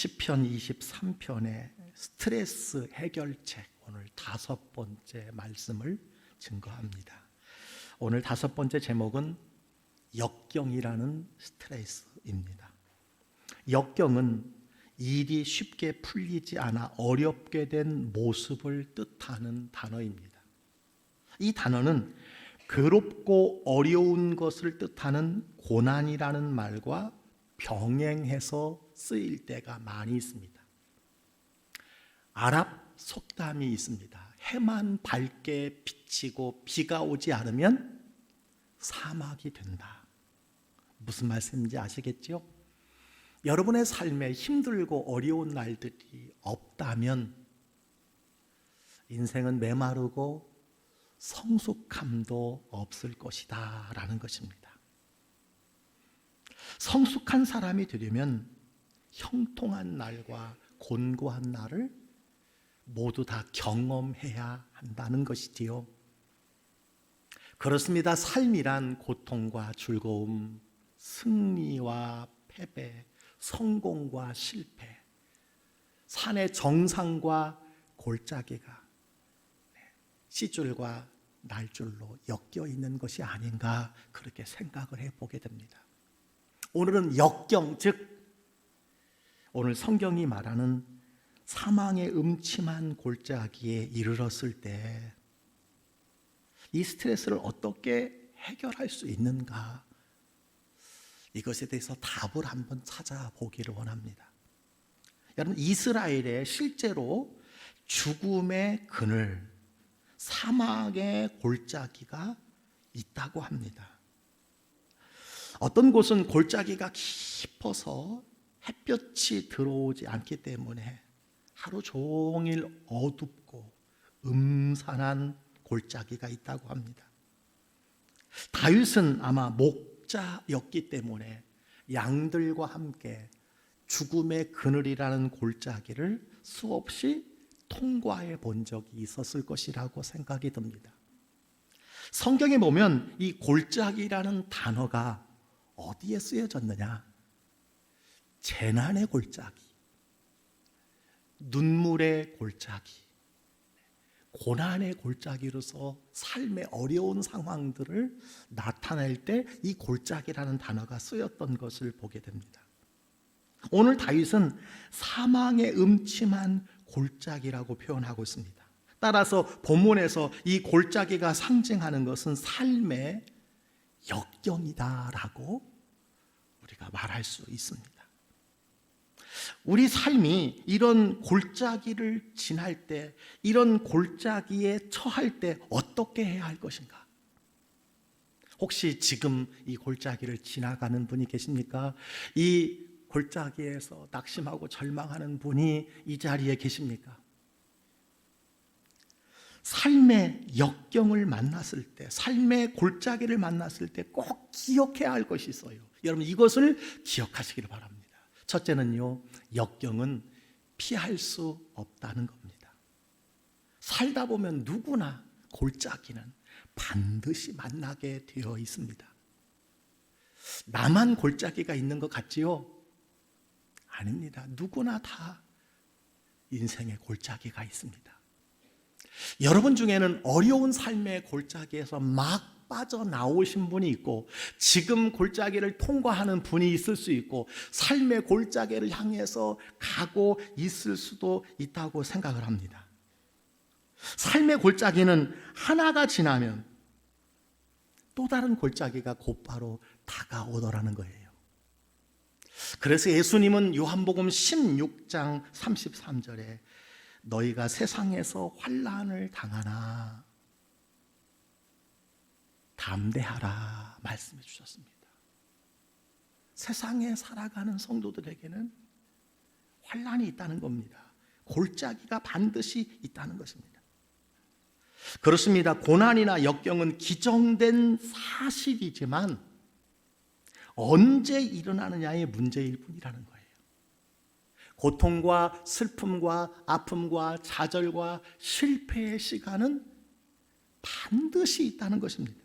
시편 23편의 스트레스 해결책 오늘 5번째 말씀을 증거합니다. 오늘 5번째 제목은 역경이라는 스트레스입니다. 역경은 일이 쉽게 풀리지 않아 어렵게 된 모습을 뜻하는 단어입니다. 이 단어는 괴롭고 어려운 것을 뜻하는 고난이라는 말과 병행해서 쓰일 때가 많이 있습니다. 아랍 속담이 있습니다. 해만 밝게 비치고 비가 오지 않으면 사막이 된다. 무슨 말씀인지 아시겠죠? 여러분의 삶에 힘들고 어려운 날들이 없다면 인생은 메마르고 성숙함도 없을 것이다 라는 것입니다. 성숙한 사람이 되려면 형통한 날과 곤고한 날을 모두 다 경험해야 한다는 것이지요. 그렇습니다. 삶이란 고통과 즐거움, 승리와 패배, 성공과 실패, 산의 정상과 골짜기가 시줄과 날줄로 엮여 있는 것이 아닌가 그렇게 생각을 해보게 됩니다. 오늘은 역경, 즉 오늘 성경이 말하는 사망의 음침한 골짜기에 이르렀을 때 이 스트레스를 어떻게 해결할 수 있는가, 이것에 대해서 답을 한번 찾아보기를 원합니다. 여러분, 이스라엘에 실제로 죽음의 그늘, 사막의 골짜기가 있다고 합니다. 어떤 곳은 골짜기가 깊어서 햇볕이 들어오지 않기 때문에 하루 종일 어둡고 음산한 골짜기가 있다고 합니다. 다윗은 아마 목자였기 때문에 양들과 함께 죽음의 그늘이라는 골짜기를 수없이 통과해 본 적이 있었을 것이라고 생각이 듭니다. 성경에 보면 이 골짜기라는 단어가 어디에 쓰여졌느냐? 재난의 골짜기, 눈물의 골짜기, 고난의 골짜기로서 삶의 어려운 상황들을 나타낼 때 이 골짜기라는 단어가 쓰였던 것을 보게 됩니다. 오늘 다윗은 사망의 음침한 골짜기라고 표현하고 있습니다. 따라서 본문에서 이 골짜기가 상징하는 것은 삶의 역경이다라고 우리가 말할 수 있습니다. 우리 삶이 이런 골짜기를 지날 때, 이런 골짜기에 처할 때 어떻게 해야 할 것인가? 혹시 지금 이 골짜기를 지나가는 분이 계십니까? 이 골짜기에서 낙심하고 절망하는 분이 이 자리에 계십니까? 삶의 역경을 만났을 때, 삶의 골짜기를 만났을 때 꼭 기억해야 할 것이 있어요. 여러분, 이것을 기억하시기를 바랍니다. 첫째는요, 역경은 피할 수 없다는 겁니다. 살다 보면 누구나 골짜기는 반드시 만나게 되어 있습니다. 나만 골짜기가 있는 것 같지요? 아닙니다. 누구나 다 인생의 골짜기가 있습니다. 여러분 중에는 어려운 삶의 골짜기에서 막 빠져나오신 분이 있고, 지금 골짜기를 통과하는 분이 있을 수 있고, 삶의 골짜기를 향해서 가고 있을 수도 있다고 생각을 합니다. 삶의 골짜기는 하나가 지나면 또 다른 골짜기가 곧바로 다가오더라는 거예요. 그래서 예수님은 요한복음 16장 33절에 너희가 세상에서 환난을 당하나 담대하라 말씀해 주셨습니다. 세상에 살아가는 성도들에게는 환난이 있다는 겁니다. 골짜기가 반드시 있다는 것입니다. 그렇습니다. 고난이나 역경은 기정된 사실이지만 언제 일어나느냐의 문제일 뿐이라는 거예요. 고통과 슬픔과 아픔과 좌절과 실패의 시간은 반드시 있다는 것입니다.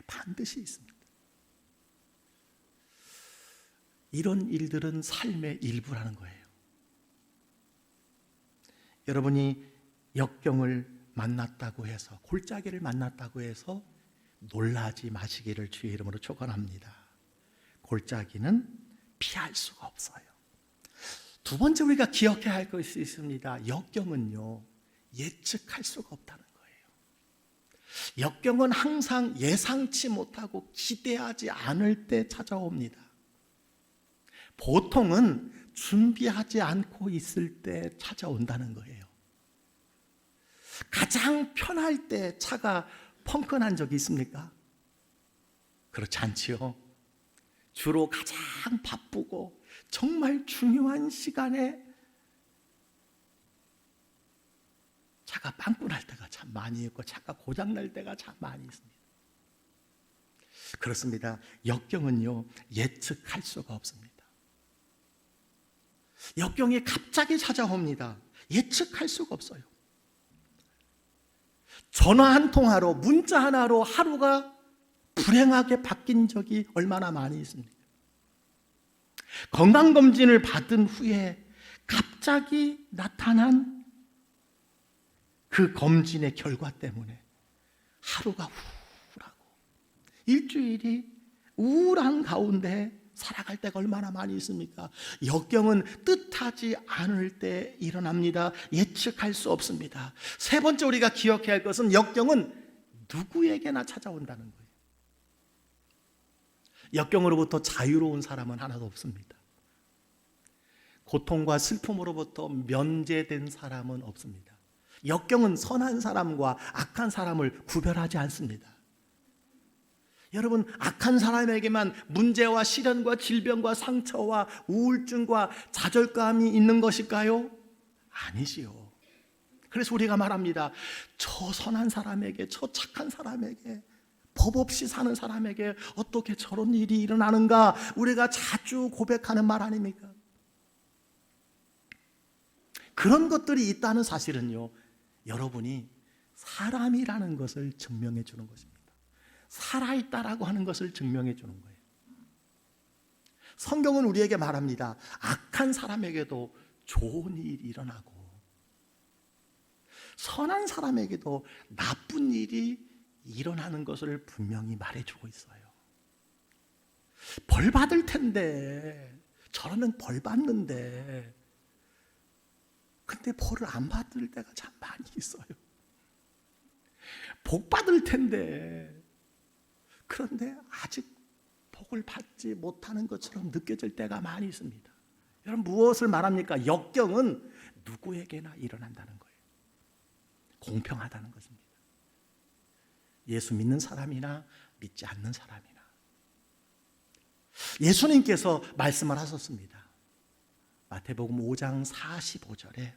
반드시 있습니다. 이런 일들은 삶의 일부라는 거예요. 여러분이 역경을 만났다고 해서, 골짜기를 만났다고 해서 놀라지 마시기를 주의 이름으로 축원합니다. 골짜기는 피할 수가 없어요. 두 번째 우리가 기억해야 할 것이 있습니다. 역경은요, 예측할 수가 없다는 거예요. 역경은 항상 예상치 못하고 기대하지 않을 때 찾아옵니다. 보통은 준비하지 않고 있을 때 찾아온다는 거예요. 가장 편할 때 차가 펑크 난 적이 있습니까? 그렇지 않지요. 주로 가장 바쁘고 정말 중요한 시간에 차가 빵꾸 날 때가 참 많이 있고 차가 고장 날 때가 참 많이 있습니다. 그렇습니다. 역경은요, 예측할 수가 없습니다. 역경이 갑자기 찾아옵니다. 예측할 수가 없어요. 전화 한 통화로, 문자 하나로 하루가 불행하게 바뀐 적이 얼마나 많이 있습니까? 건강검진을 받은 후에 갑자기 나타난 그 검진의 결과 때문에 하루가 우울하고 일주일이 우울한 가운데 살아갈 때가 얼마나 많이 있습니까? 역경은 뜻하지 않을 때 일어납니다. 예측할 수 없습니다. 세 번째 우리가 기억해야 할 것은 역경은 누구에게나 찾아온다는 거예요. 역경으로부터 자유로운 사람은 하나도 없습니다. 고통과 슬픔으로부터 면제된 사람은 없습니다. 역경은 선한 사람과 악한 사람을 구별하지 않습니다. 여러분, 악한 사람에게만 문제와 시련과 질병과 상처와 우울증과 좌절감이 있는 것일까요? 아니지요. 그래서 우리가 말합니다. 저 선한 사람에게, 저 착한 사람에게, 법 없이 사는 사람에게 어떻게 저런 일이 일어나는가? 우리가 자주 고백하는 말 아닙니까? 그런 것들이 있다는 사실은요, 여러분이 사람이라는 것을 증명해 주는 것입니다. 살아있다라고 하는 것을 증명해 주는 거예요. 성경은 우리에게 말합니다. 악한 사람에게도 좋은 일이 일어나고 선한 사람에게도 나쁜 일이 일어나는 것을 분명히 말해주고 있어요. 벌 받을 텐데, 저러면 벌 받는데, 근데 벌을 안 받을 때가 참 많이 있어요. 복 받을 텐데, 그런데 아직 복을 받지 못하는 것처럼 느껴질 때가 많이 있습니다. 여러분, 무엇을 말합니까? 역경은 누구에게나 일어난다는 거예요. 공평하다는 것입니다. 예수 믿는 사람이나 믿지 않는 사람이나. 예수님께서 말씀을 하셨습니다. 마태복음 5장 45절에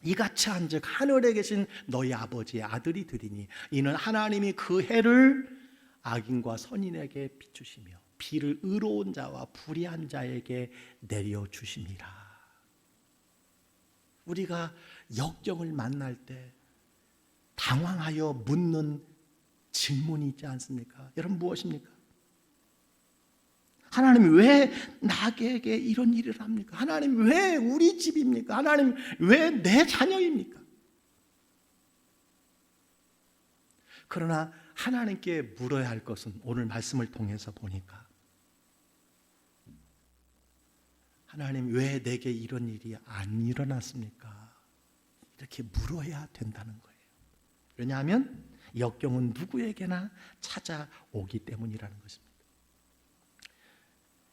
이같이 한즉 하늘에 계신 너희 아버지의 아들이 되리니 이는 하나님이 그 해를 악인과 선인에게 비추시며 비를 의로운 자와 불의한 자에게 내려주심이라. 우리가 역경을 만날 때 당황하여 묻는 질문이 있지 않습니까? 여러분, 무엇입니까? 하나님 왜 나에게 이런 일을 합니까? 하나님 왜 우리 집입니까? 하나님 왜 내 자녀입니까? 그러나 하나님께 물어야 할 것은 오늘 말씀을 통해서 보니까 하나님 왜 내게 이런 일이 안 일어났습니까? 이렇게 물어야 된다는 거예요. 왜냐하면 역경은 누구에게나 찾아오기 때문이라는 것입니다.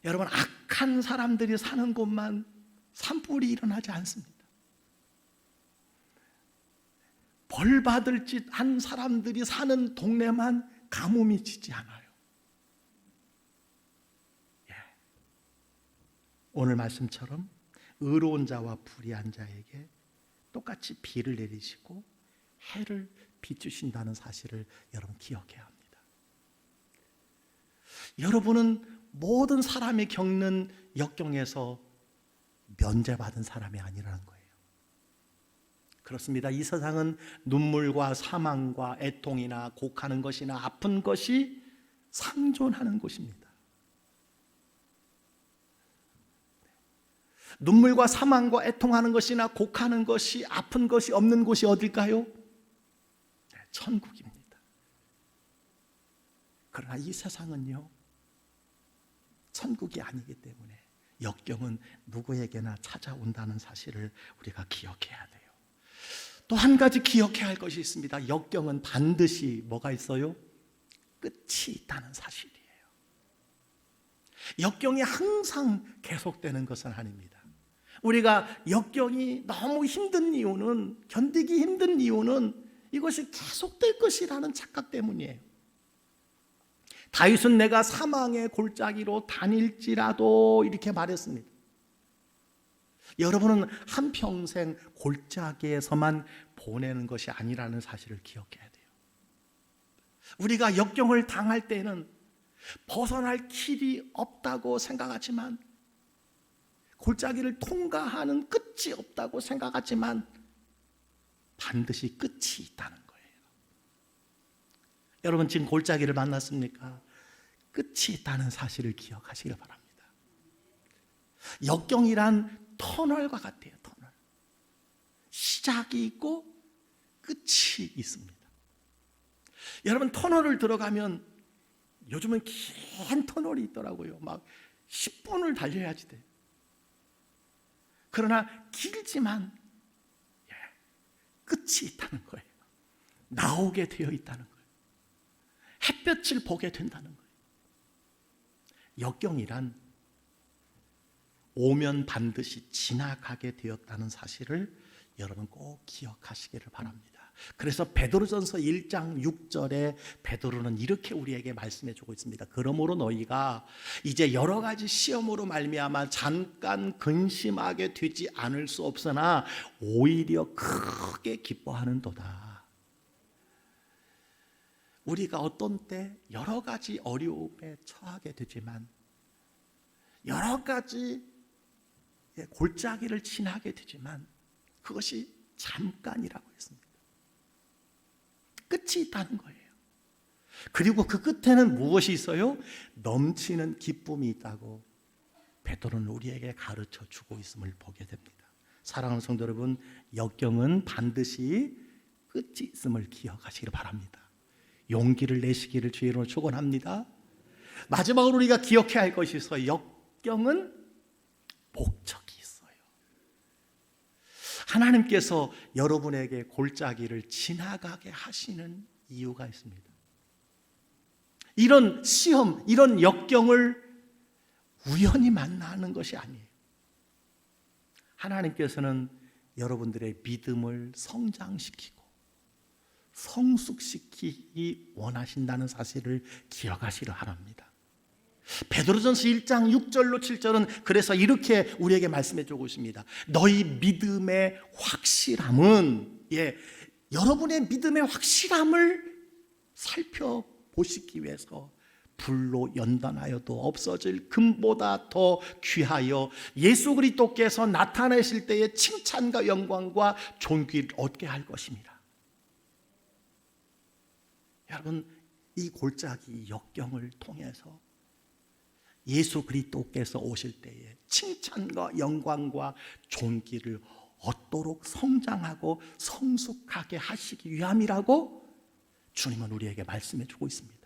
여러분, 악한 사람들이 사는 곳만 산불이 일어나지 않습니다. 벌 받을 짓 한 사람들이 사는 동네만 가뭄이 지지 않아요. 예. 오늘 말씀처럼 의로운 자와 불의한 자에게 똑같이 비를 내리시고 해를 비추신다는 사실을 여러분 기억해야 합니다. 여러분은 모든 사람이 겪는 역경에서 면제받은 사람이 아니라는 거예요. 그렇습니다. 이 세상은 눈물과 사망과 애통이나 곡하는 것이나 아픈 것이 상존하는 곳입니다. 눈물과 사망과 애통하는 것이나 곡하는 것이, 아픈 것이 없는 곳이 어딜까요? 네, 천국입니다. 그러나 이 세상은요, 천국이 아니기 때문에 역경은 누구에게나 찾아온다는 사실을 우리가 기억해야 돼요. 또 한 가지 기억해야 할 것이 있습니다. 역경은 반드시 뭐가 있어요? 끝이 있다는 사실이에요. 역경이 항상 계속되는 것은 아닙니다. 우리가 역경이 너무 힘든 이유는, 견디기 힘든 이유는 이것이 계속될 것이라는 착각 때문이에요. 다윗은 내가 사망의 골짜기로 다닐지라도 이렇게 말했습니다. 여러분은 한평생 골짜기에서만 보내는 것이 아니라는 사실을 기억해야 돼요. 우리가 역경을 당할 때는 벗어날 길이 없다고 생각하지만, 골짜기를 통과하는 끝이 없다고 생각하지만 반드시 끝이 있다는 거예요. 여러분 지금 골짜기를 만났습니까? 끝이 있다는 사실을 기억하시길 바랍니다. 역경이란 터널과 같아요. 터널. 시작이 있고 끝이 있습니다. 여러분 터널을 들어가면, 요즘은 긴 터널이 있더라고요. 막 10분을 달려야지 돼요. 그러나 길지만 끝이 있다는 거예요. 나오게 되어 있다는 거예요. 햇볕을 보게 된다는 거예요. 역경이란 오면 반드시 지나가게 되었다는 사실을 여러분 꼭 기억하시기를 바랍니다. 그래서 베드로전서 1장 6절에 베드로는 이렇게 우리에게 말씀해 주고 있습니다. 그러므로 너희가 이제 여러 가지 시험으로 말미암아 잠깐 근심하게 되지 않을 수 없으나 오히려 크게 기뻐하는도다. 우리가 어떤 때 여러 가지 어려움에 처하게 되지만, 여러 가지 골짜기를 지나게 되지만 그것이 잠깐이라고 했습니다. 끝이 있다는 거예요. 그리고 그 끝에는 무엇이 있어요? 넘치는 기쁨이 있다고 베드로는 우리에게 가르쳐 주고 있음을 보게 됩니다. 사랑하는 성도 여러분, 역경은 반드시 끝이 있음을 기억하시길 바랍니다. 용기를 내시기를 주의 이름으로 축원합니다. 마지막으로 우리가 기억해야 할 것이 있어요. 역경은 목적이 있어요. 하나님께서 여러분에게 골짜기를 지나가게 하시는 이유가 있습니다. 이런 시험, 이런 역경을 우연히 만나는 것이 아니에요. 하나님께서는 여러분들의 믿음을 성장시키고 성숙시키기 원하신다는 사실을 기억하시려 합니다. 베드로전서 1장 6절로 7절은 그래서 이렇게 우리에게 말씀해 주고 있습니다. 너희 믿음의 확실함은, 여러분의 믿음의 확실함을 살펴보시기 위해서 불로 연단하여도 없어질 금보다 더 귀하여 예수 그리스도께서 나타내실 때의 칭찬과 영광과 존귀를 얻게 할 것입니다. 여러분, 이 골짜기 역경을 통해서 예수 그리스도께서 오실 때에 칭찬과 영광과 존귀를 얻도록 성장하고 성숙하게 하시기 위함이라고 주님은 우리에게 말씀해 주고 있습니다.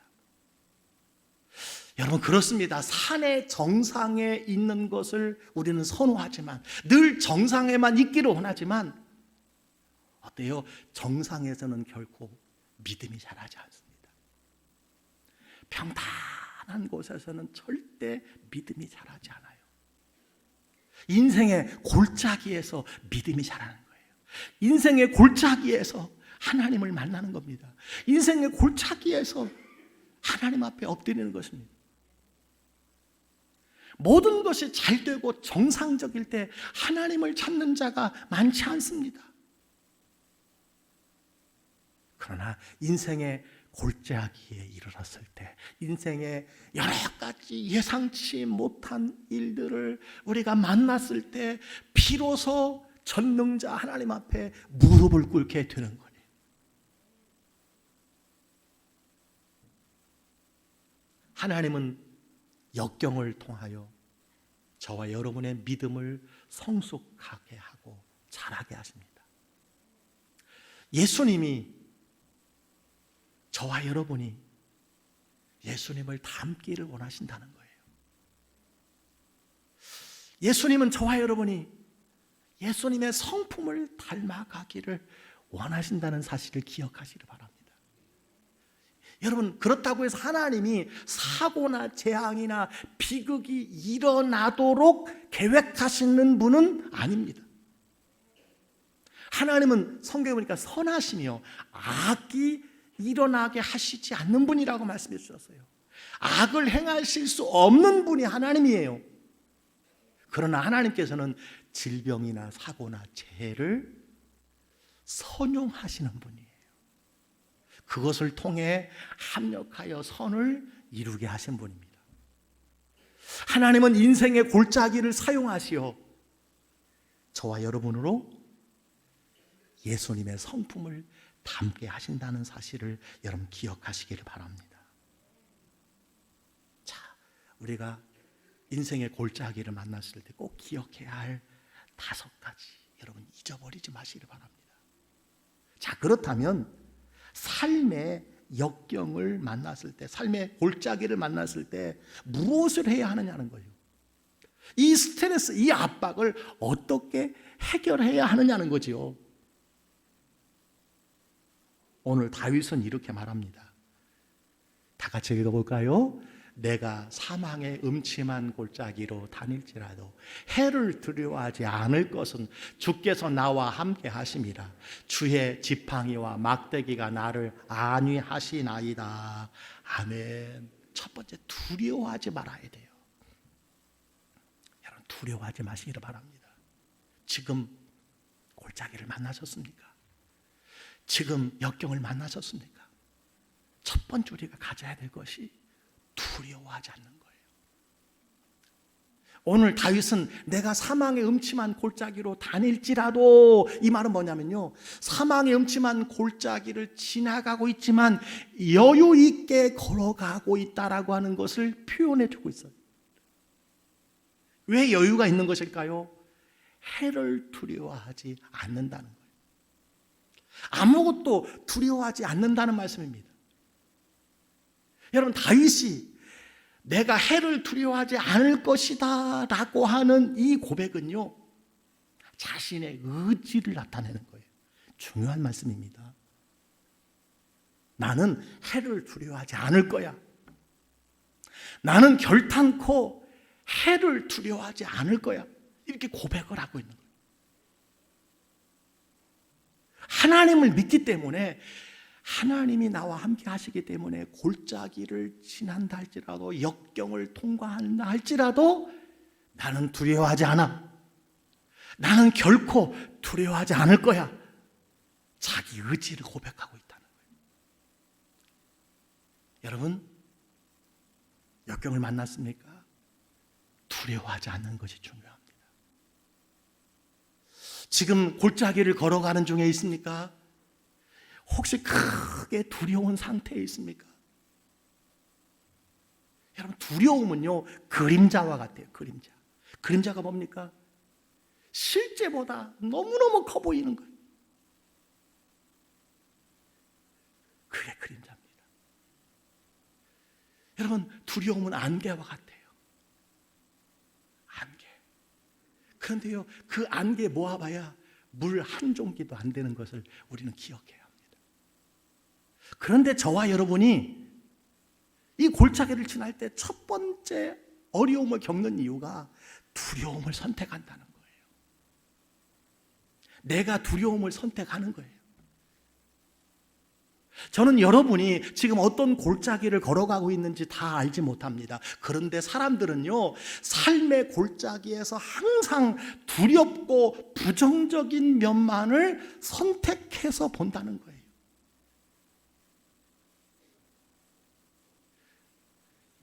여러분, 그렇습니다. 산의 정상에 있는 것을 우리는 선호하지만, 늘 정상에만 있기를 원하지만, 어때요? 정상에서는 결코 믿음이 자라지 않습니다. 평탄한 곳에서는 절대 믿음이 자라지 않아요. 인생의 골짜기에서 믿음이 자라는 거예요. 인생의 골짜기에서 하나님을 만나는 겁니다. 인생의 골짜기에서 하나님 앞에 엎드리는 것입니다. 모든 것이 잘 되고 정상적일 때 하나님을 찾는 자가 많지 않습니다. 그러나 인생의 골짜기에 이르렀을 때, 인생의 여러 가지 예상치 못한 일들을 우리가 만났을 때 비로소 전능자 하나님 앞에 무릎을 꿇게 되는 거예요. 하나님은 역경을 통하여 저와 여러분의 믿음을 성숙하게 하고 자라게 하십니다. 예수님이 저와 여러분이 예수님을 닮기를 원하신다는 거예요. 예수님은 저와 여러분이 예수님의 성품을 닮아가기를 원하신다는 사실을 기억하시기 바랍니다. 여러분, 그렇다고 해서 하나님이 사고나 재앙이나 비극이 일어나도록 계획하시는 분은 아닙니다. 하나님은 성경에 보니까 선하시며 악이 일어나게 하시지 않는 분이라고 말씀해 주셨어요. 악을 행하실 수 없는 분이 하나님이에요. 그러나 하나님께서는 질병이나 사고나 재해를 선용하시는 분이에요. 그것을 통해 합력하여 선을 이루게 하신 분입니다. 하나님은 인생의 골짜기를 사용하시어 저와 여러분으로 예수님의 성품을 담게 하신다는 사실을 여러분 기억하시기를 바랍니다. 자, 우리가 인생의 골짜기를 만났을 때 꼭 기억해야 할 5가지 여러분 잊어버리지 마시기를 바랍니다. 자, 그렇다면 삶의 역경을 만났을 때, 삶의 골짜기를 만났을 때 무엇을 해야 하느냐는 거예요. 이 스트레스, 이 압박을 어떻게 해결해야 하느냐는 거지요. 오늘 다윗은 이렇게 말합니다. 다 같이 읽어볼까요? 내가 사망의 음침한 골짜기로 다닐지라도 해를 두려워하지 않을 것은 주께서 나와 함께 하심이라. 주의 지팡이와 막대기가 나를 안위하시나이다. 아멘. 첫 번째, 두려워하지 말아야 돼요. 여러분, 두려워하지 마시기를 바랍니다. 지금 골짜기를 만나셨습니까? 지금 역경을 만나셨습니까? 첫 번째 우리가 가져야 될 것이 두려워하지 않는 거예요. 오늘 다윗은 내가 사망의 음침한 골짜기로 다닐지라도, 이 말은 뭐냐면요, 사망의 음침한 골짜기를 지나가고 있지만 여유 있게 걸어가고 있다라고 하는 것을 표현해 주고 있어요. 왜 여유가 있는 것일까요? 해를 두려워하지 않는다는 거예요. 아무것도 두려워하지 않는다는 말씀입니다. 여러분, 다윗이 내가 해를 두려워하지 않을 것이다 라고 하는 이 고백은요, 자신의 의지를 나타내는 거예요. 중요한 말씀입니다. 나는 해를 두려워하지 않을 거야. 나는 결탄코 해를 두려워하지 않을 거야. 이렇게 고백을 하고 있는 거예요. 하나님을 믿기 때문에, 하나님이 나와 함께 하시기 때문에 골짜기를 지난다 할지라도, 역경을 통과한다 할지라도 나는 두려워하지 않아. 나는 결코 두려워하지 않을 거야. 자기 의지를 고백하고 있다는 거예요. 여러분, 역경을 만났습니까? 두려워하지 않는 것이 중요합니다. 지금 골짜기를 걸어가는 중에 있습니까? 혹시 크게 두려운 상태에 있습니까? 여러분, 두려움은요, 그림자와 같아요. 그림자. 그림자가 뭡니까? 실제보다 너무너무 커 보이는 거예요. 그게 그림자입니다. 여러분, 두려움은 안개와 같아요. 안개. 그런데요, 그 안개 모아봐야 물 한 종기도 안 되는 것을 우리는 기억해야 합니다. 그런데 저와 여러분이 이 골짜기를 지날 때 첫 번째 어려움을 겪는 이유가 두려움을 선택한다는 거예요. 내가 두려움을 선택하는 거예요. 저는 여러분이 지금 어떤 골짜기를 걸어가고 있는지 다 알지 못합니다. 그런데 사람들은요, 삶의 골짜기에서 항상 두렵고 부정적인 면만을 선택해서 본다는 거예요.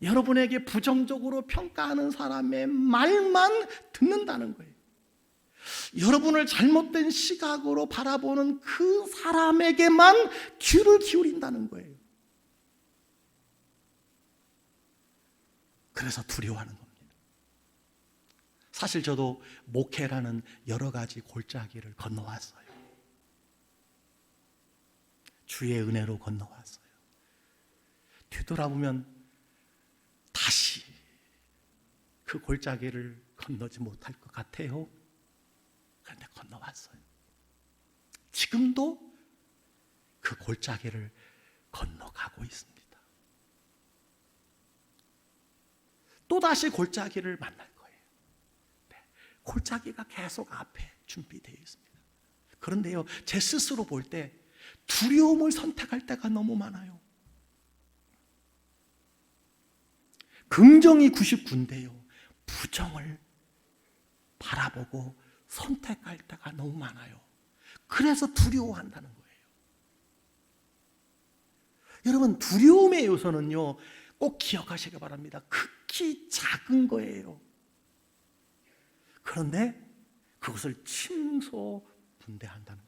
여러분에게 부정적으로 평가하는 사람의 말만 듣는다는 거예요. 여러분을 잘못된 시각으로 바라보는 그 사람에게만 귀를 기울인다는 거예요. 그래서 두려워하는 겁니다. 사실 저도 목회라는 여러 가지 골짜기를 건너왔어요. 주의 은혜로 건너왔어요. 뒤돌아보면 다시 그 골짜기를 건너지 못할 것 같아요. 그런데 건너왔어요. 지금도 그 골짜기를 건너가고 있습니다. 또다시 골짜기를 만날 거예요. 네, 골짜기가 계속 앞에 준비되어 있습니다. 그런데요, 제 스스로 볼 때 두려움을 선택할 때가 너무 많아요. 긍정이 99인데요, 부정을 바라보고 선택할 때가 너무 많아요. 그래서 두려워한다는 거예요. 여러분, 두려움의 요소는요, 꼭 기억하시기 바랍니다. 극히 작은 거예요. 그런데 그것을 침소분대한다는 겁니다.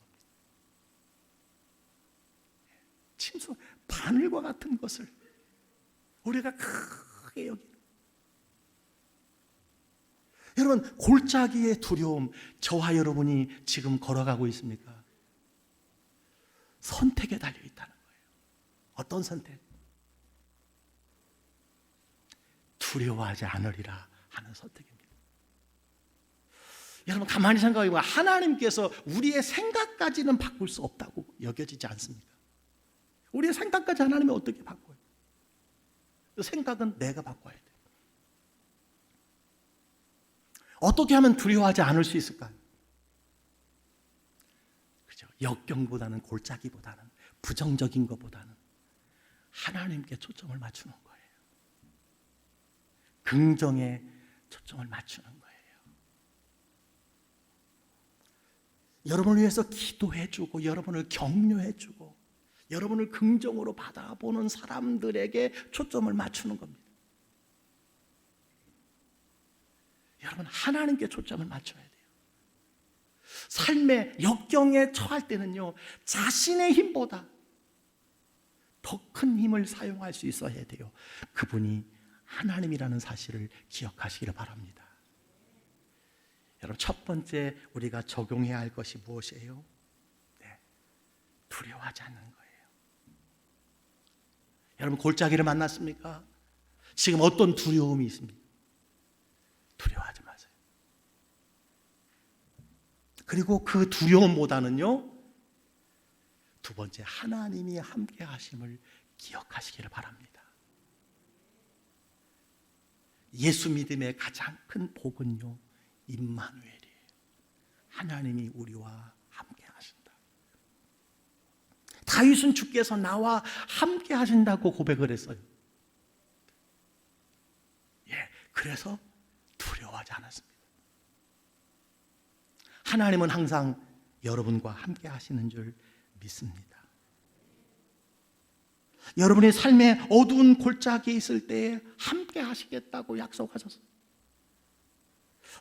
침소, 바늘과 같은 것을 우리가 크게 여기는. 여러분, 골짜기의 두려움, 저와 여러분이 지금 걸어가고 있습니까? 선택에 달려 있다는 거예요. 어떤 선택? 두려워하지 않으리라 하는 선택입니다. 여러분, 가만히 생각해 보면 하나님께서 우리의 생각까지는 바꿀 수 없다고 여겨지지 않습니까? 우리의 생각까지 하나님이 어떻게 바꿔요? 생각은 내가 바꿔야 돼요. 어떻게 하면 두려워하지 않을 수 있을까요? 그죠? 역경보다는, 골짜기보다는, 부정적인 것보다는 하나님께 초점을 맞추는 거예요. 긍정에 초점을 맞추는 거예요. 여러분을 위해서 기도해주고, 여러분을 격려해주고, 여러분을 긍정으로 받아보는 사람들에게 초점을 맞추는 겁니다. 여러분, 하나님께 초점을 맞춰야 돼요. 삶의 역경에 처할 때는요, 자신의 힘보다 더 큰 힘을 사용할 수 있어야 돼요. 그분이 하나님이라는 사실을 기억하시기를 바랍니다. 여러분, 첫 번째 우리가 적용해야 할 것이 무엇이에요? 네, 두려워하지 않는 거예요. 여러분, 골짜기를 만났습니까? 지금 어떤 두려움이 있습니까? 두려워하지 마세요. 그리고 그 두려움보다는요, 두 번째, 하나님이 함께 하심을 기억하시기를 바랍니다. 예수 믿음의 가장 큰 복은요, 임마누엘이에요. 하나님이 우리와 함께 하신다. 다윗은 주께서 나와 함께 하신다고 고백을 했어요. 그래서 두려워하지 않았습니다. 하나님은 항상 여러분과 함께 하시는 줄 믿습니다. 여러분의 삶의 어두운 골짜기에 있을 때에 함께 하시겠다고 약속하셨어요.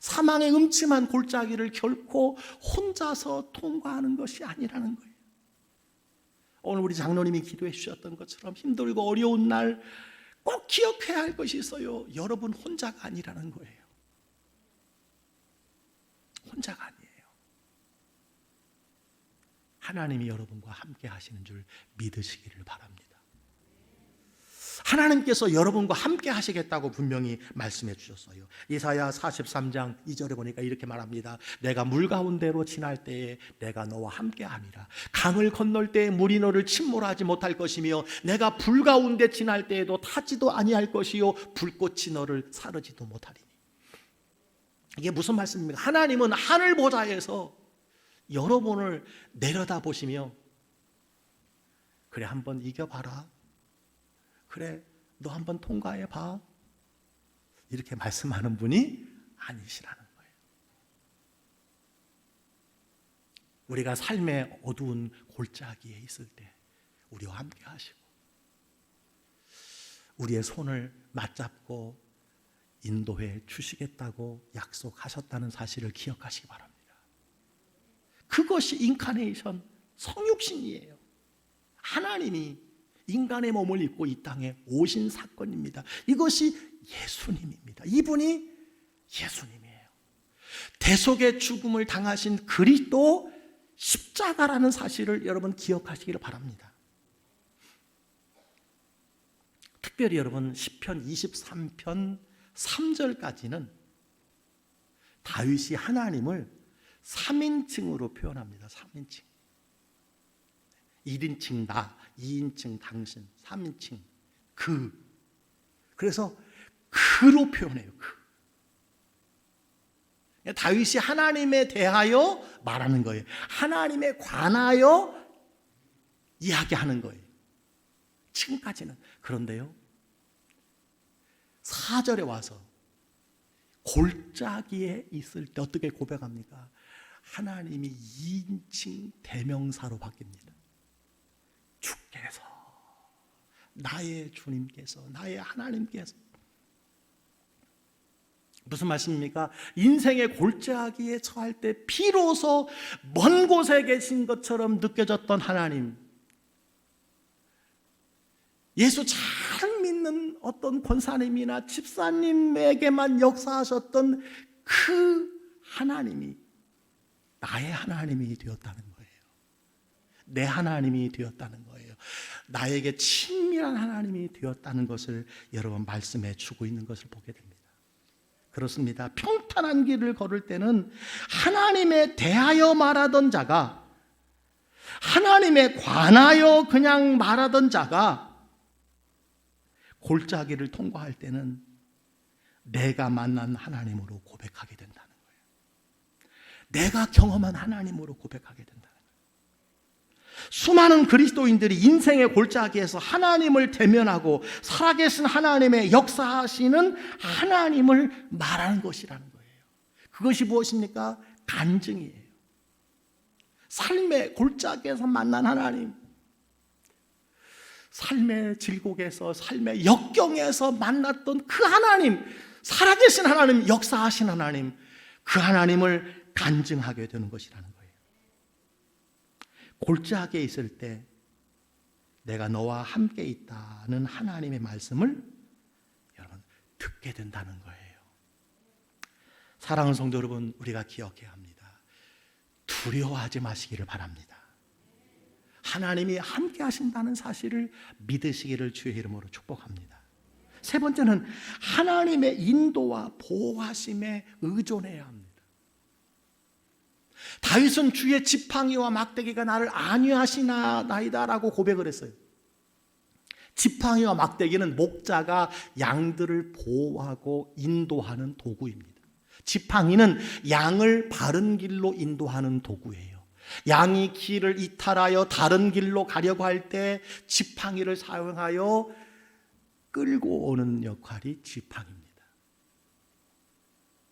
사망의 음침한 골짜기를 결코 혼자서 통과하는 것이 아니라는 거예요. 오늘 우리 장로님이 기도해 주셨던 것처럼 힘들고 어려운 날 꼭 기억해야 할 것이 있어요. 여러분 혼자가 아니라는 거예요. 혼자가 아니에요. 하나님이 여러분과 함께 하시는 줄 믿으시기를 바랍니다. 하나님께서 여러분과 함께 하시겠다고 분명히 말씀해 주셨어요. 이사야 43장 2절에 보니까 이렇게 말합니다. 내가 물 가운데로 지날 때에 내가 너와 함께 함이라. 강을 건널 때에 물이 너를 침몰하지 못할 것이며 내가 불 가운데 지날 때에도 타지도 아니할 것이요 불꽃이 너를 사르지도 못하리니. 이게 무슨 말씀입니까? 하나님은 하늘 보좌에서 여러분을 내려다 보시며, 그래, 한번 이겨봐라. 그래, 너 한번 통과해봐. 이렇게 말씀하는 분이 아니시라는 거예요. 우리가 삶의 어두운 골짜기에 있을 때 우리와 함께 하시고 우리의 손을 맞잡고 인도해 주시겠다고 약속하셨다는 사실을 기억하시기 바랍니다. 그것이 인카네이션, 성육신이에요. 하나님이 인간의 몸을 입고 이 땅에 오신 사건입니다. 이것이 예수님입니다. 이분이 예수님이에요. 대속의 죽음을 당하신 그리스도 십자가라는 사실을 여러분 기억하시기를 바랍니다. 특별히 여러분 시편 23편 3절까지는 다윗이 하나님을 3인칭으로 표현합니다. 3인칭. 1인칭 나, 2인칭 당신, 3인칭 그. 그래서 그로 표현해요. 그. 다윗이 하나님에 대하여 말하는 거예요. 하나님에 관하여 이야기하는 거예요. 지금까지는. 그런데요, 4절에 와서 골짜기에 있을 때 어떻게 고백합니까? 하나님이 2인칭 대명사로 바뀝니다. 주께서, 나의 주님께서, 나의 하나님께서. 무슨 말씀입니까? 인생의 골짜기에 처할 때 비로소 먼 곳에 계신 것처럼 느껴졌던 하나님, 예수 잘 믿는 어떤 권사님이나 집사님에게만 역사하셨던 그 하나님이 나의 하나님이 되었다는 거예요. 내 하나님이 되었다는 거예요. 나에게 친밀한 하나님이 되었다는 것을 여러분 말씀해 주고 있는 것을 보게 됩니다. 그렇습니다. 평탄한 길을 걸을 때는 하나님에 대하여 말하던 자가, 하나님에 관하여 그냥 말하던 자가 골짜기를 통과할 때는 내가 만난 하나님으로 고백하게 된다는 거예요. 내가 경험한 하나님으로 고백하게 된다는 거예요. 수많은 그리스도인들이 인생의 골짜기에서 하나님을 대면하고 살아계신 하나님의 역사하시는 하나님을 말하는 것이라는 거예요. 그것이 무엇입니까? 간증이에요. 삶의 골짜기에서 만난 하나님, 삶의 질곡에서, 삶의 역경에서 만났던 그 하나님, 살아계신 하나님, 역사하신 하나님, 그 하나님을 간증하게 되는 것이라는 거예요. 골짜기에 있을 때 내가 너와 함께 있다는 하나님의 말씀을 여러분 듣게 된다는 거예요. 사랑하는 성도 여러분, 우리가 기억해야 합니다. 두려워하지 마시기를 바랍니다. 하나님이 함께 하신다는 사실을 믿으시기를 주의 이름으로 축복합니다. 세 번째는 하나님의 인도와 보호하심에 의존해야 합니다. 다윗은 주의 지팡이와 막대기가 나를 안위하시나이다라고 고백을 했어요. 지팡이와 막대기는 목자가 양들을 보호하고 인도하는 도구입니다. 지팡이는 양을 바른 길로 인도하는 도구예요. 양이 길을 이탈하여 다른 길로 가려고 할 때 지팡이를 사용하여 끌고 오는 역할이 지팡이입니다.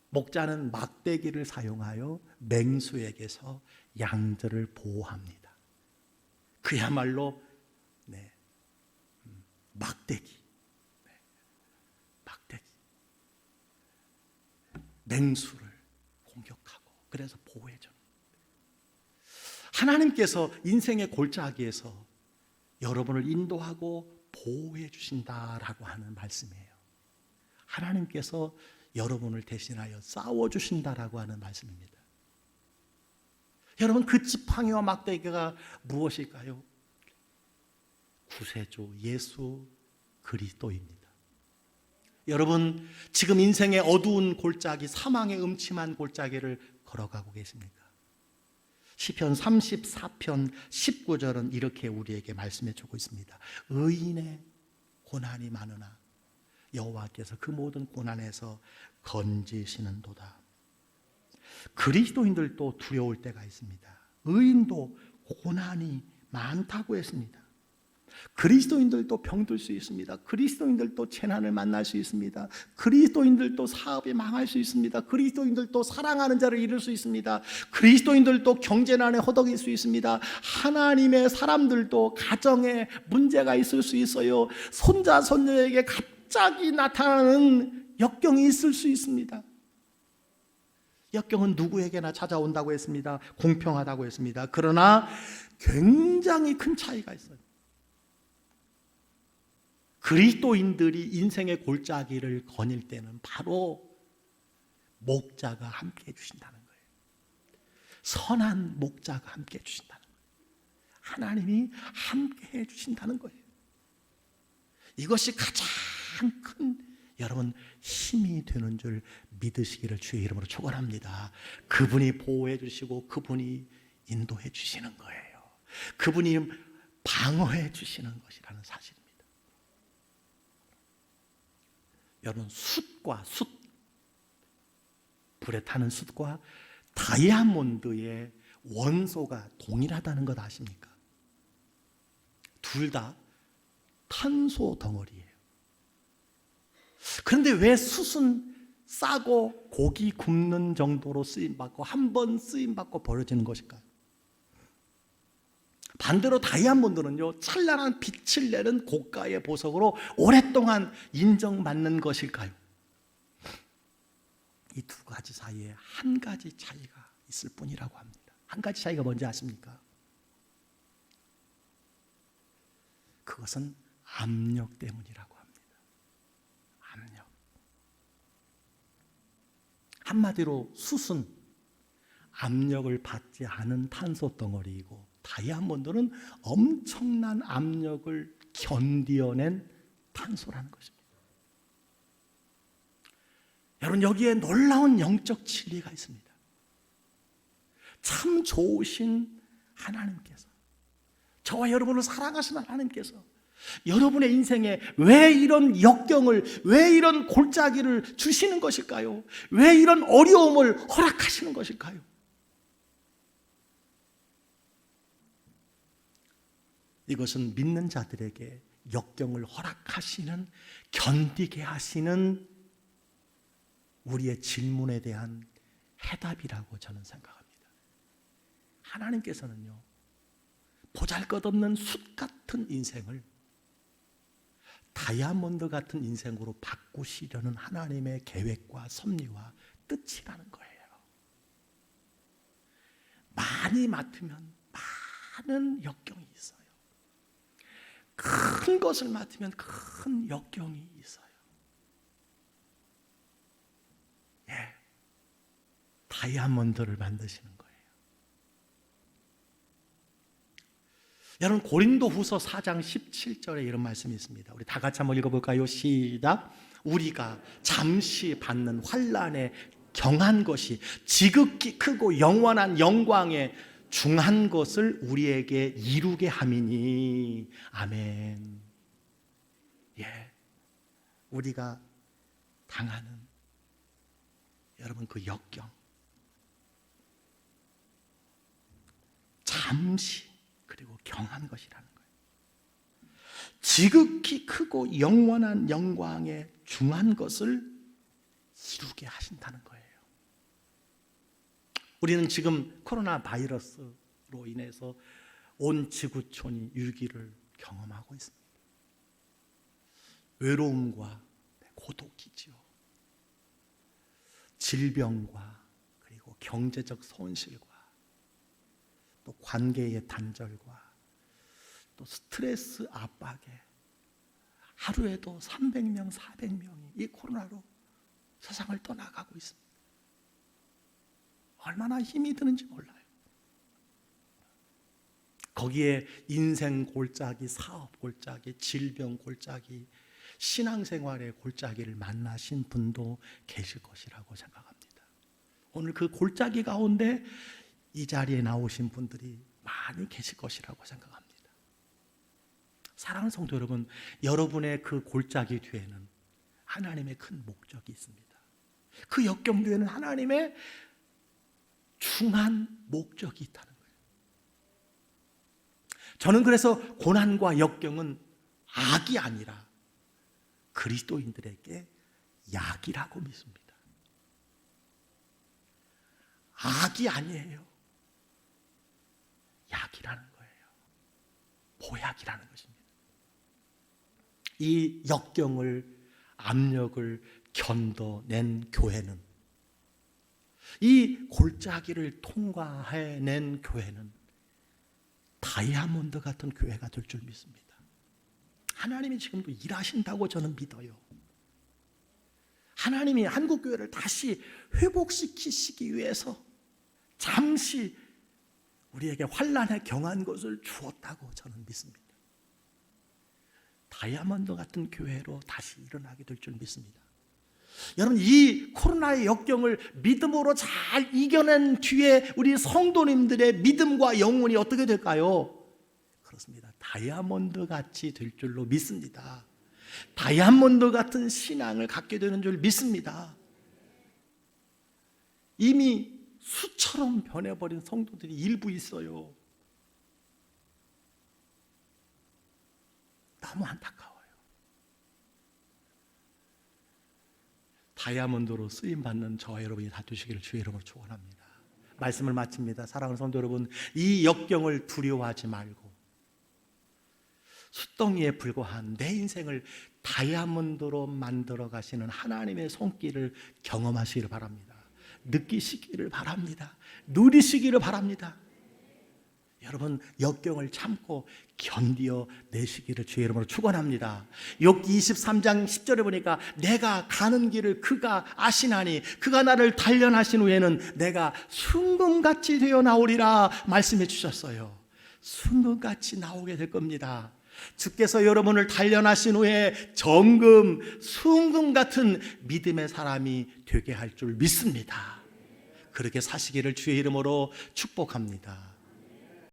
목자는 막대기를 사용하여 맹수에게서 양들을 보호합니다. 그야말로 막대기, 막대기. 맹수를 공격하고 그래서 보호해줘. 하나님께서 인생의 골짜기에서 여러분을 인도하고 보호해 주신다라고 하는 말씀이에요. 하나님께서 여러분을 대신하여 싸워주신다라고 하는 말씀입니다. 여러분, 그 지팡이와 막대기가 무엇일까요? 구세주 예수 그리스도입니다. 여러분, 지금 인생의 어두운 골짜기, 사망의 음침한 골짜기를 걸어가고 계십니까? 시편 34편 19절은 이렇게 우리에게 말씀해 주고 있습니다. 의인의 고난이 많으나 여호와께서 그 모든 고난에서 건지시는도다. 그리스도인들도 두려울 때가 있습니다. 의인도 고난이 많다고 했습니다. 그리스도인들도 병들 수 있습니다. 그리스도인들도 재난을 만날 수 있습니다. 그리스도인들도 사업이 망할 수 있습니다. 그리스도인들도 사랑하는 자를 잃을 수 있습니다. 그리스도인들도 경제난에 허덕일 수 있습니다. 하나님의 사람들도 가정에 문제가 있을 수 있어요. 손자 손녀에게 갑자기 나타나는 역경이 있을 수 있습니다. 역경은 누구에게나 찾아온다고 했습니다. 공평하다고 했습니다. 그러나 굉장히 큰 차이가 있어요. 그리스도인들이 인생의 골짜기를 거닐 때는 바로 목자가 함께 해주신다는 거예요. 선한 목자가 함께 해주신다는 거예요. 하나님이 함께 해주신다는 거예요. 이것이 가장 큰 여러분 힘이 되는 줄 믿으시기를 주의 이름으로 축원합니다. 그분이 보호해 주시고 그분이 인도해 주시는 거예요. 그분이 방어해 주시는 것이라는 사실입니다. 여러분 숯 불에 타는 숯과 다이아몬드의 원소가 동일하다는 것 아십니까? 둘 다 탄소 덩어리예요. 그런데 왜 숯은 싸고 고기 굽는 정도로 쓰임받고 한 번 쓰임받고 버려지는 것일까요? 반대로 다이아몬드는요, 찬란한 빛을 내는 고가의 보석으로 오랫동안 인정받는 것일까요? 이 두 가지 사이에 한 가지 차이가 있을 뿐이라고 합니다. 한 가지 차이가 뭔지 아십니까? 그것은 압력 때문이라고 합니다. 압력. 한마디로 숯은 압력을 받지 않은 탄소 덩어리이고 다이아몬드는 엄청난 압력을 견디어낸 탄소라는 것입니다. 여러분 여기에 놀라운 영적 진리가 있습니다. 참 좋으신 하나님께서, 저와 여러분을 사랑하시는 하나님께서 여러분의 인생에 왜 이런 역경을, 왜 이런 골짜기를 주시는 것일까요? 왜 이런 어려움을 허락하시는 것일까요? 이것은 믿는 자들에게 역경을 허락하시는, 견디게 하시는 우리의 질문에 대한 해답이라고 저는 생각합니다. 하나님께서는요, 보잘것없는 숯 같은 인생을 다이아몬드 같은 인생으로 바꾸시려는 하나님의 계획과 섭리와 뜻이라는 거예요. 많이 맡으면 많은 역경이 있어요. 큰 것을 맡으면 큰 역경이 있어요. 예, 다이아몬드를 만드시는 거예요. 여러분 고린도후서 4장 17절에 이런 말씀이 있습니다. 우리 다 같이 한번 읽어볼까요? 시작. 우리가 잠시 받는 환난에 경한 것이 지극히 크고 영원한 영광에 중한 것을 우리에게 이루게 함이니. 아멘. 예, 우리가 당하는 여러분 그 역경, 잠시 그리고 경한 것이라는 거예요. 지극히 크고 영원한 영광에 중한 것을 이루게 하신다는 거예요. 우리는 지금 코로나 바이러스로 인해서 온 지구촌이 위기를 경험하고 있습니다. 외로움과 고독이지요. 질병과 그리고 경제적 손실과 또 관계의 단절과 또 스트레스 압박에 하루에도 300명, 400명이 이 코로나로 세상을 떠나가고 있습니다. 얼마나 힘이 드는지 몰라요. 거기에 인생 골짜기, 사업 골짜기, 질병 골짜기, 신앙생활의 골짜기를 만나신 분도 계실 것이라고 생각합니다. 오늘 그 골짜기 가운데 이 자리에 나오신 분들이 많이 계실 것이라고 생각합니다. 사랑하는 성도 여러분, 여러분의 그 골짜기 뒤에는 하나님의 큰 목적이 있습니다. 그 역경 뒤에는 하나님의 중한 목적이 있다는 거예요. 저는 그래서 고난과 역경은 악이 아니라 그리스도인들에게 약이라고 믿습니다. 악이 아니에요. 약이라는 거예요. 보약이라는 것입니다. 이 역경을, 압력을 견뎌낸 교회는, 이 골짜기를 통과해낸 교회는 다이아몬드 같은 교회가 될 줄 믿습니다. 하나님이 지금도 일하신다고 저는 믿어요. 하나님이 한국교회를 다시 회복시키시기 위해서 잠시 우리에게 환난에 경한 것을 주었다고 저는 믿습니다. 다이아몬드 같은 교회로 다시 일어나게 될 줄 믿습니다. 여러분, 이 코로나의 역경을 믿음으로 잘 이겨낸 뒤에 우리 성도님들의 믿음과 영혼이 어떻게 될까요? 그렇습니다. 다이아몬드 같이 될 줄로 믿습니다. 다이아몬드 같은 신앙을 갖게 되는 줄 믿습니다. 이미 수처럼 변해버린 성도들이 일부 있어요. 너무 안타까워요. 다이아몬드로 쓰임받는 저와 여러분이 다 되시기를 주의 이름으로 축원합니다. 말씀을 마칩니다. 사랑하는 성도 여러분, 이 역경을 두려워하지 말고 숫덩이에 불과한 내 인생을 다이아몬드로 만들어 가시는 하나님의 손길을 경험하시기를 바랍니다. 느끼시기를 바랍니다. 누리시기를 바랍니다. 여러분, 역경을 참고 견디어 내시기를 주의 이름으로 축원합니다. 욥기 23장 10절에 보니까 내가 가는 길을 그가 아시나니 그가 나를 단련하신 후에는 내가 순금같이 되어 나오리라 말씀해 주셨어요. 순금같이 나오게 될 겁니다. 주께서 여러분을 단련하신 후에 정금, 순금 같은 믿음의 사람이 되게 할 줄 믿습니다. 그렇게 사시기를 주의 이름으로 축복합니다.